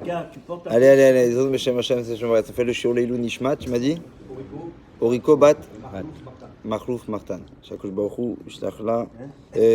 Regarde, tu portes Allez, Zod Meshem Hashem, c'est Shomrat. Ça fait le Shiur Leilou Nishmat, tu m'as dit Oriko Bat Machlouf Martan. Shakush Baruchou, Shlach La,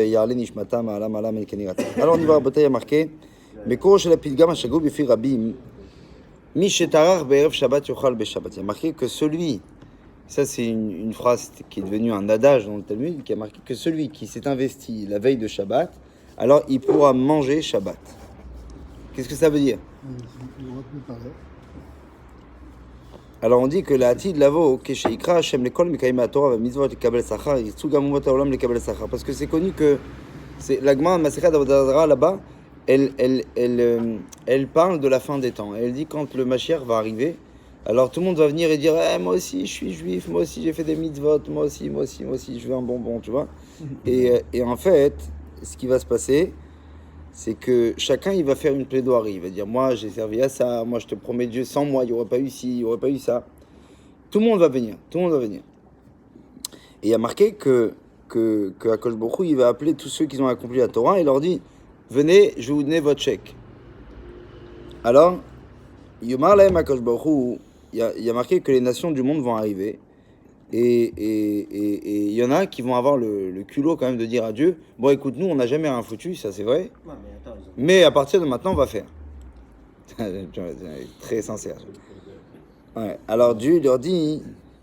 Yarle Nishmata, Ma'ala Ma'ala Melkenirat. Alors on y va, Rabotay a marqué Mekor Shel Pilgam Hashagou Bifi Rabim, Mi Shetarar Be'erev Shabbat Yochal Be'Shabbat. Il y a marqué que celui, ça c'est une phrase qui est devenue un adage dans le Talmud, qui a marqué que celui qui s'est investi la veille de Shabbat, alors il pourra manger Shabbat. Qu'est-ce que ça veut dire? Alors on dit que la Hatid Lavo, Kesheikra Hashem Lekol Mekayim HaTorah V'Mitzvot Lekabel Sachar, Yitzhu Gamumot HaOlam Lekabel Sachar. Parce que c'est connu que c'est la Gemara Masechet Avodat Zarah là-bas, elle parle de la fin des temps. Elle dit quand le Mashiach va arriver, alors tout le monde va venir et dire moi aussi je suis juif, moi aussi j'ai fait des mitzvot, moi aussi je veux un bonbon, tu vois. Et en fait, ce qui va se passer, c'est que chacun il va faire une plaidoirie, il va dire moi j'ai servi à ça, moi je te promets Dieu, sans moi il n'y aurait pas eu ci, il n'y aurait pas eu ça. Tout le monde va venir. Et il y a marqué que Akadosh Baruch Hu, il va appeler tous ceux qui ont accompli la Torah et leur dit venez, je vais vous donner votre chèque. Alors, Yomar Lahem Akadosh Baruch Hu, il y a marqué que les nations du monde vont arriver. Et il y en a qui vont avoir le culot quand même de dire à Dieu bon écoute, nous on n'a jamais rien foutu, ça c'est vrai, ouais, mais à partir de maintenant on va faire. Très sincère. Ouais. Alors Dieu il leur dit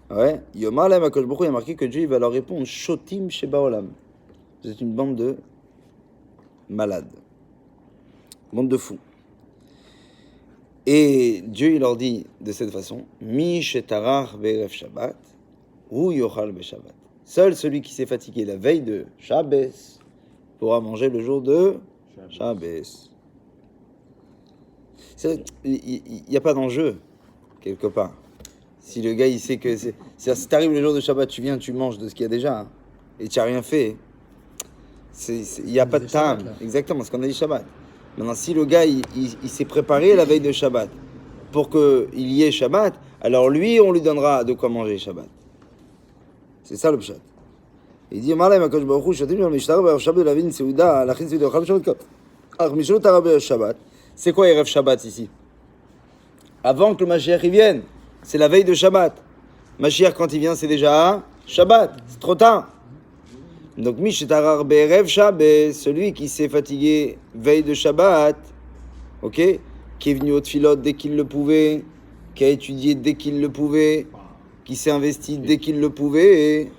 ouais, Yomar Lahem Akadosh Baruch Hu, il y a marqué que Dieu il va leur répondre Shotim Sheba Olam. Vous êtes une bande de malades, bande de fous. Et Dieu il leur dit de cette façon Mi Shetarar Be'erev Shabbat ou Yochal Be'Shabbat. Seul celui qui s'est fatigué la veille de Shabbos pourra manger le jour de Shabbos. Il n'y a pas d'enjeu, quelque part. Si le gars, il sait que c'est... Si t'arrives le jour de Shabbat, tu viens, tu manges de ce qu'il y a déjà, hein, et tu n'as rien fait, il n'y a pas de time. Exactement, ce qu'on a dit Shabbat. Maintenant, si le gars, il s'est préparé la veille de Shabbat pour qu'il y ait Shabbat, alors lui, on lui donnera de quoi manger Shabbat. C'est ça le pshat. Il dit Malay Makadosh Baruch Hu shatim yom mishtar be'erev Shabbat lavin seuda lachin seuda chal Shabbat. Alors mishlo tara be'erev Shabbat. C'est quoi erev Shabbat ici? Avant que le Mashiach y vienne, c'est la veille de Shabbat. Mashiach quand il vient, c'est déjà Shabbat. C'est trop tard. Donc mishtarar be'erev Shabbat, celui qui s'est fatigué veille de Shabbat, ok, qui est venu au tfilot dès qu'il le pouvait, qui a étudié dès qu'il le pouvait, qui s'est investi dès qu'il le pouvait,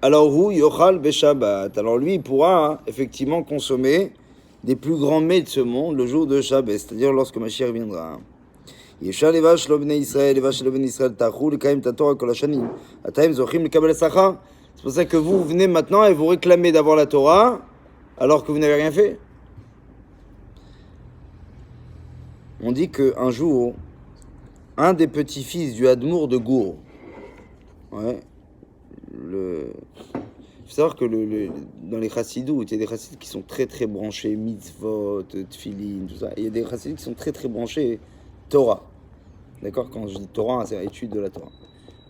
alors hu yochal be'Shabbat. Alors lui, il pourra effectivement consommer des plus grands mets de ce monde le jour de Shabbat, c'est-à-dire lorsque Mashiach viendra. Yeshal levash lo bnei Israël, levash lo bnei Israël tachu lekayim ta Torah kol hashanim. Ataim zochim lekabel sachar. C'est pour ça que vous venez maintenant et vous réclamez d'avoir la Torah alors que vous n'avez rien fait. On dit qu'un jour, un des petits-fils du Hadmour de Gour, ouais, il faut savoir que dans les chassidou, il y a des chassides qui sont très très branchés mitzvot, tfilin, tout ça. Et il y a des chassides qui sont très très branchés Torah. D'accord? Quand je dis Torah, c'est l'étude de la Torah.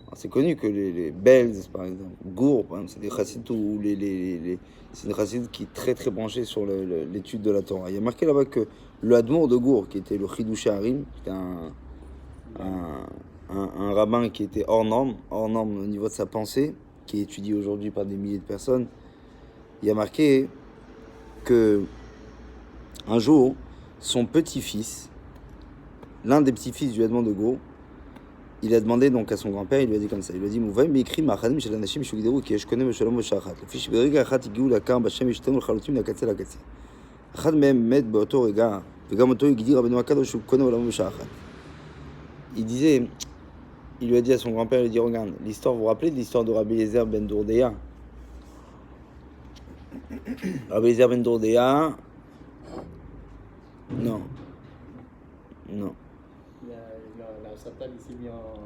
Alors, c'est connu que les Belz, par exemple, Gour, par exemple, c'est des chassides où c'est des chassides qui sont très très branchés sur l'étude de la Torah. Il y a marqué là-bas que le Hadmour de Gour, qui était le Chidouché Harim, qui était un rabbin qui était hors norme au niveau de sa pensée, qui est étudié aujourd'hui par des milliers de personnes, il y a marqué que un jour, son petit-fils, l'un des petits-fils du Hadmour de Gour, il a demandé donc à son grand-père, il lui a dit comme ça, il lui a dit Mouvaï m'écrit ma'achadim shel anashim shugdiru ki yesh konem v'shalom v'shachat lefi sheberiga achat higiu lakar b'shem yishtem l'chalotim lakatze lakatze achad mehem met beoto rega v'gam oto yigdi Rabbeinu HaKadosh shu konem v'shalom v'shachat. Il lui a dit à son grand-père, il lui dit regarde, l'histoire, vous vous rappelez de l'histoire de Rabbi Eliezer ben Dourdeya? Rabbi Eliezer ben Dourdeya, non. La Satan, il s'est mis genre,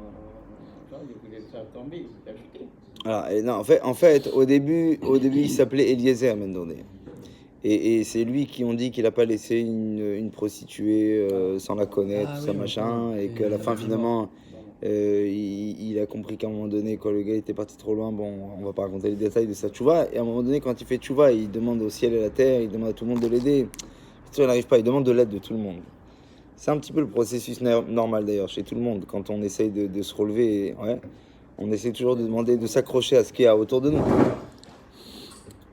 il voulait le faire tomber, il s'est ajouté. Alors, non, en fait, au début, il s'appelait Eliezer ben Dourdeya. Et c'est lui qui ont dit qu'il n'a pas laissé une prostituée sans la connaître, tout ça, machin, et qu'à la fin, finalement, il a compris qu'à un moment donné, quand le gars était parti trop loin, bon, on va pas raconter les détails de sa tchouva, et à un moment donné, quand il fait tchouva, il demande au ciel et à la terre, il demande à tout le monde de l'aider. Il n'arrive pas, il demande de l'aide de tout le monde. C'est un petit peu le processus normal d'ailleurs chez tout le monde. Quand on essaye de se relever, ouais, on essaie toujours de demander, de s'accrocher à ce qu'il y a autour de nous.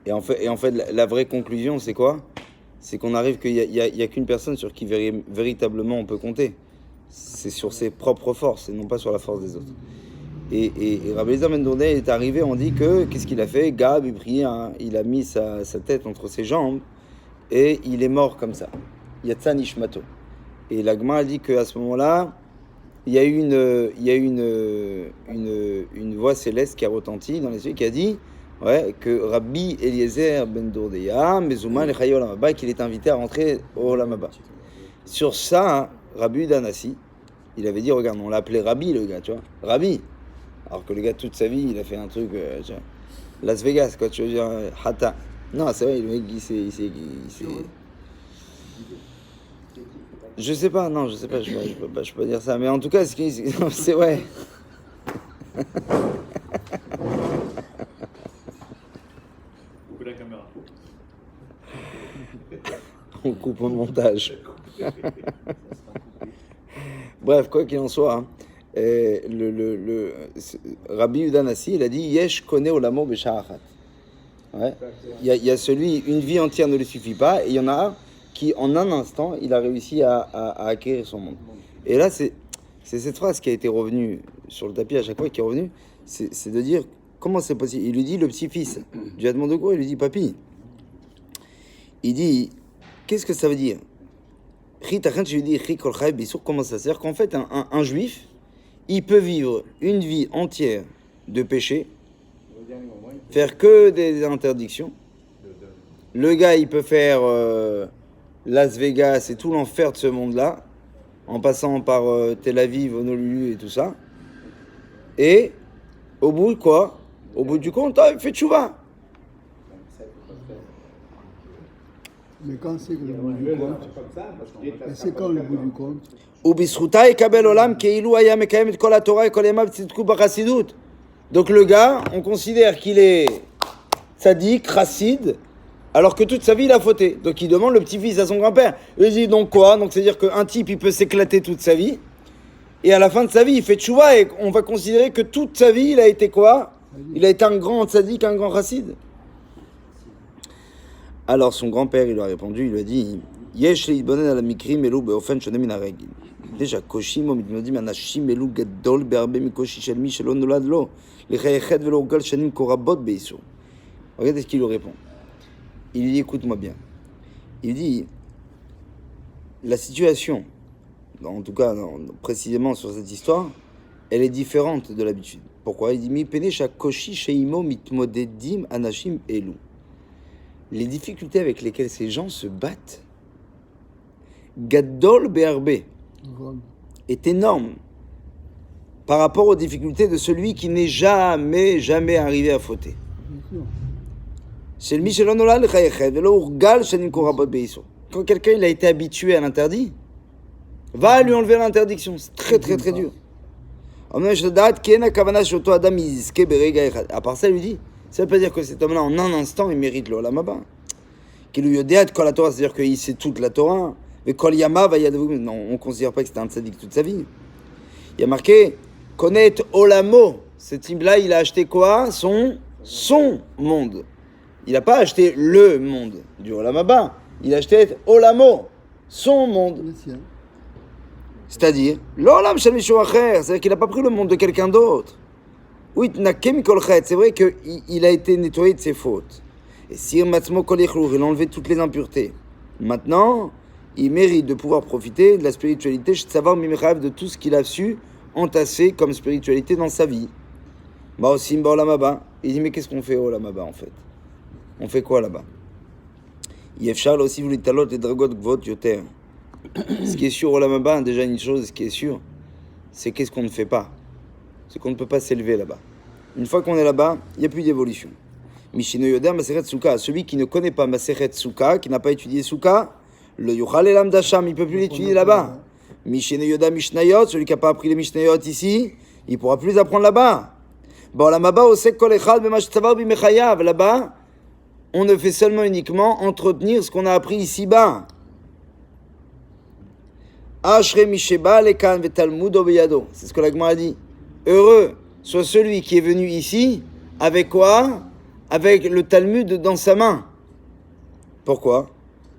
Et en fait la vraie conclusion, c'est quoi? C'est qu'on arrive qu'il y a qu'une personne sur qui véritablement on peut compter. C'est sur ses propres forces et non pas sur la force des autres. Et Rabbi Eliezer Ben Dourdei est arrivé, on dit que, qu'est-ce qu'il a fait? Gab, il priait, hein, il a mis sa tête entre ses jambes et il est mort comme ça. Yatsa Nishmato. Et la Gemara dit qu'à ce moment-là, il y a eu une voix céleste qui a retenti dans les cieux, qui a dit ouais, que Rabbi Eliezer Ben Dourdei, Mezouman le Chaye Olam Haba, qu'il est invité à rentrer au Olam Haba. Sur ça, hein, Rabbi Yehuda Hanassi, il avait dit, regarde, on l'appelait Rabbi, le gars, tu vois, Rabbi. Alors que le gars, toute sa vie, il a fait un truc, tu vois, Las Vegas, quoi, tu veux dire, Hata. Non, c'est vrai, le mec, il s'est... Je sais pas, non, je sais pas, je peux pas dire ça, mais en tout cas, c'est ouais. Coupe la caméra. On coupe au montage. Bref, quoi qu'il en soit, hein, Rabbi Yehuda Hanassi, il a dit Yesh kone olamo b'sha'achat. Ouais. Il y a celui, une vie entière ne lui suffit pas, et il y en a qui, en un instant, il a réussi à acquérir son monde. Et là, c'est cette phrase qui a été revenue sur le tapis à chaque fois, qui est revenue, c'est de dire comment c'est possible. Il lui dit, le petit-fils du Admon de Gros, il lui dit Papi, il dit qu'est-ce que ça veut dire? Comment ça sert? Qu'en fait, un juif, il peut vivre une vie entière de péché, faire que des interdictions. Le gars, il peut faire Las Vegas et tout l'enfer de ce monde-là, en passant par Tel Aviv, Honolulu et tout ça. Et au bout de quoi? Au bout du compte, il fait tchouva. Mais quand c'est le bout du compte, c'est quand le bout du compte? Donc le gars, on considère qu'il est tzaddik, chassid, alors que toute sa vie il a fauté. Donc il demande le petit-fils à son grand-père. Il dit donc quoi? Donc c'est-à-dire qu'un type il peut s'éclater toute sa vie, et à la fin de sa vie il fait tchouva, et on va considérer que toute sa vie il a été quoi? Il a été un grand tzaddik, un grand chassid. Alors son grand-père, il lui a répondu, il lui a dit Yesh להתבונן על המקרים אלו באופן שונה מן הרגיל. מפני שהקושיים המתמודדים אנשים אלו גדול בהרבה מקושי של מי שלא נולד לו לחיי חטא ולא הורגל שנים כה רבות באיסור. Regardez ce qu'il lui répond. Il lui dit écoute-moi bien. Il dit la situation, en tout cas précisément sur cette histoire, elle est différente de l'habitude. Pourquoi? Il dit מפני שהקושי שעימו מתמודדים אנשים אלו. Les difficultés avec lesquelles ces gens se battent, Gadol Be'arbe, est énorme par rapport aux difficultés de celui qui n'est jamais arrivé à fauter. C'est le Michelon Olal Chayeched, Velo Urgal Shenim Korabot Beiso. Quand quelqu'un il a été habitué à l'interdit, va lui enlever l'interdiction. C'est très dur. À part ça, il lui dit. Ça ne veut pas dire que cet homme-là, en un instant, il mérite l'Olam Haba. Qu'il lui yodéat kol la Torah, c'est-à-dire qu'il sait toute la Torah. Mais kol yama va yadavu. Non, on ne considère pas que c'était un tzaddik toute sa vie. Il y a marqué connaître Olamo. Ce type-là, il a acheté quoi? Son monde. Il n'a pas acheté le monde du Olam Haba. Il a acheté Olamo, son monde. C'est-à-dire, l'Olam shel mishu acher. C'est-à-dire qu'il n'a pas pris le monde de quelqu'un d'autre. Oui, c'est vrai qu'il a été nettoyé de ses fautes. Et si il a enlevé toutes les impuretés, maintenant, il mérite de pouvoir profiter de la spiritualité, de tout ce qu'il a su entasser comme spiritualité dans sa vie. Il dit, mais qu'est-ce qu'on fait au Olam Haba en fait? On fait quoi là-bas? Ce qui est sûr au Olam Haba, déjà une chose qui est sûre, c'est qu'est-ce qu'on ne fait pas. C'est qu'on ne peut pas s'élever là-bas. Une fois qu'on est là-bas, il n'y a plus d'évolution. Mishino Yoda Maseret Souka, celui qui ne connaît pas Maseret Souka, qui n'a pas étudié Souka, le Yuchal Elam Dasham, il ne peut plus l'étudier là-bas. Mishino Yoda Mishnayot, celui qui n'a pas appris les Mishnayot ici, il ne pourra plus apprendre là-bas. Là-bas, on ne fait seulement uniquement entretenir ce qu'on a appris ici-bas. Ashre Misheba Lekan Vetalmud Obeyado. C'est ce que la Gemara a dit. Heureux soit celui qui est venu ici avec quoi? Avec le Talmud dans sa main. Pourquoi?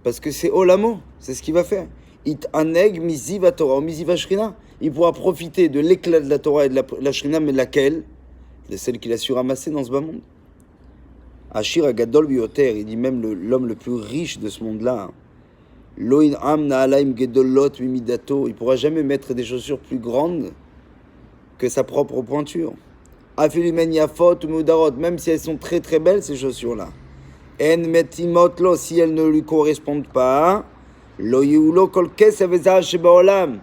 Parce que c'est Olamo, c'est ce qu'il va faire. It aneg miziva Torah, miziva Shrina. Il pourra profiter de l'éclat de la Torah et de la Shrina, mais laquelle? De celle qu'il a su ramasser dans ce bas monde. Ashir Agadol Bioter, il dit même l'homme le plus riche de ce monde-là. Loin am naalaim gedolot mimidato, il pourra jamais mettre des chaussures plus grandes que sa propre pointure. Afilumen yafot ou mudarot, même si elles sont très très belles ces chaussures-là. En metimotlo, si elles ne lui correspondent pas. Lo yulo kol kesef vezah shebaolam,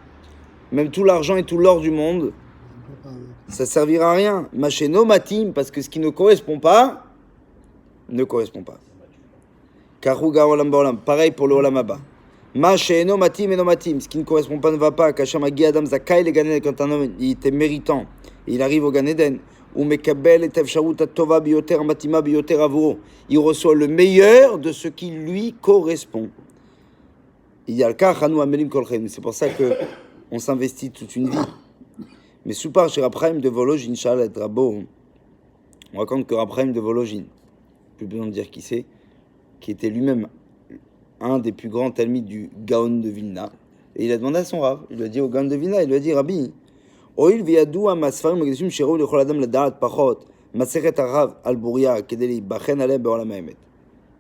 même tout l'argent et tout l'or du monde, ça servira à rien. Macheno matim, parce que ce qui ne correspond pas, ne correspond pas. Karuga olam baolam, pareil pour le olam haba. Macheno matim et no matim, ce qui ne correspond pas ne va pas. Kasham agi adam zakai le ganeden, quand un homme il était méritant, il arrive au ganeden. Ou mekabel et tefsharut atova bioter matima bioter avuro, il reçoit le meilleur de ce qui lui correspond. Il y a le cas Hanou Amelim Kolchem, c'est pour ça que on s'investit toute une vie. Mais Soupar chez Rapraim de Vologine, Inch'Allah et Rabo, on raconte que Rapraim de Vologine, plus besoin de dire qui c'est, qui était lui-même un des plus grands talmides du Gaon de Vilna, et il a demandé à son Rav, il lui a dit au Gaon de Vilna, il lui a dit Rabbi, Oil viadou amasfarim magazim shirou le choladam la darat pachot, maseret arav al-bouria kedeli bachen alem beolam haemet.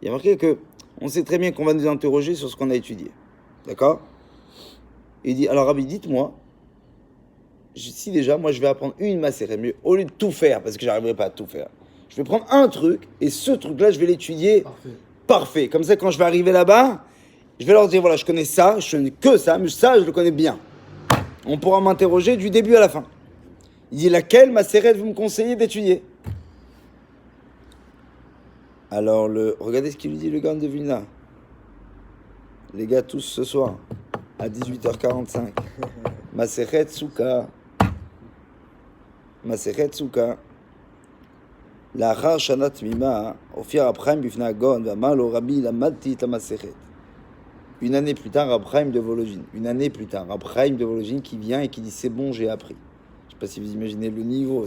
Il y a marqué que on sait très bien qu'on va nous interroger sur ce qu'on a étudié. D'accord? Il dit, alors Rabbi, dites-moi, si déjà, moi je vais apprendre une macérée, mais au lieu de tout faire, parce que j'arriverai pas à tout faire, je vais prendre un truc, et ce truc-là, je vais l'étudier parfait. Comme ça, quand je vais arriver là-bas, je vais leur dire, voilà, je connais ça, je connais que ça, mais ça, je le connais bien. On pourra m'interroger du début à la fin. Il dit, laquelle macérée vous me conseillez d'étudier? Alors, regardez ce qu'il lui dit, le gars de Vilna. Les gars, tous ce soir, à 18h45. Masechet Souka. Masechet Souka. L'achar shanat mima, ofir Abraham bifna Agon, v'amar lo Rabbi lamadti ta Masechet. Une année plus tard, Abraham de Vologine. Une année plus tard, Abraham de Vologine qui vient et qui dit c'est bon, j'ai appris. Je ne sais pas si vous imaginez le niveau.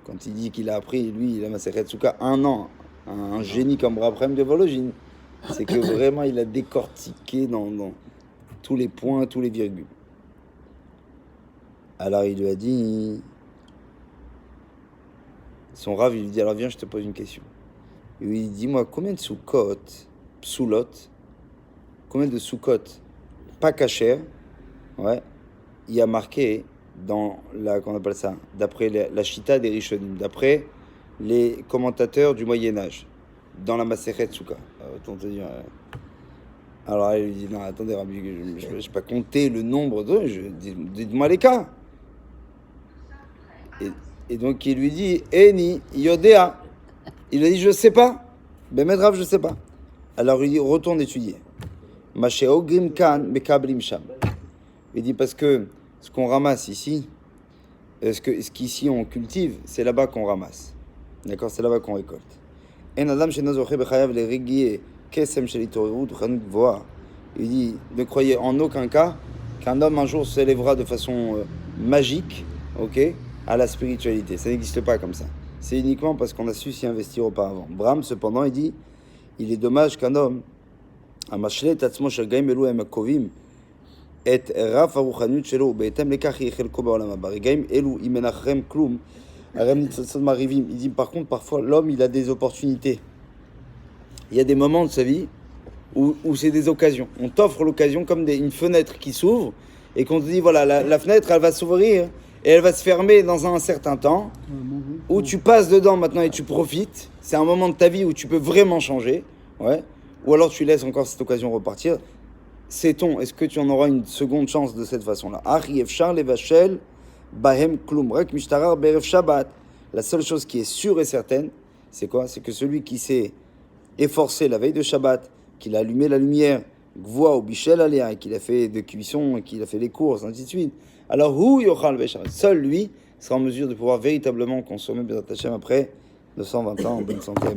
Quand il dit qu'il a appris, lui, il a Masechet Souka 1 an. Un génie comme Abraham de Vologine. C'est que vraiment, il a décortiqué dans tous les points, tous les virgules. Alors, il lui a dit... Son Rav, il lui dit, alors viens, je te pose une question. Il lui dit, moi, combien de soukot, psoulot, combien de soukot, pas cachères, ouais, il y a marqué dans la, comment on appelle ça, d'après la Chita des Rishonim, d'après les commentateurs du Moyen-Âge, dans la Masechet Souka. Autant te dire. Alors elle lui dit non, attendez, Rabbi, je ne vais pas compter le nombre de. Dites-moi les cas. Et donc il lui dit Eni Yodea. Il a dit je ne sais pas. Ben Medrav, je ne sais pas. Alors il dit retourne étudier. Masheo Grimkan Mekablim Sham. Il dit parce que ce qu'on ramasse ici, ce qu'ici on cultive, c'est là-bas qu'on ramasse. D'accord, c'est là-bas qu'on récolte. Il dit, ne croyez en aucun cas qu'un homme un jour s'élèvera de façon magique, ok, à la spiritualité. Ça n'existe pas comme ça. C'est uniquement parce qu'on a su s'y investir auparavant. Bram, cependant, il dit, il est dommage qu'un homme, il dit par contre parfois l'homme il a des opportunités. Il y a des moments de sa vie où c'est des occasions. On t'offre l'occasion comme une fenêtre qui s'ouvre et qu'on te dit voilà la fenêtre elle va s'ouvrir et elle va se fermer dans un certain temps où tu passes dedans maintenant et tu profites. C'est un moment de ta vie où tu peux vraiment changer, ouais. Ou alors tu laisses encore cette occasion repartir. Sait-on, est-ce que tu en auras une seconde chance de cette façon-là? La seule chose qui est sûre et certaine, c'est quoi? C'est que celui qui s'est efforcé la veille de Shabbat, qu'il a allumé la lumière, Gvoa ou Bichel Aléa, et qu'il a fait de cuisson, et qu'il a fait les courses, ainsi de suite, alors seul lui sera en mesure de pouvoir véritablement consommer Bezrat Hashem après 220 ans en bonne santé.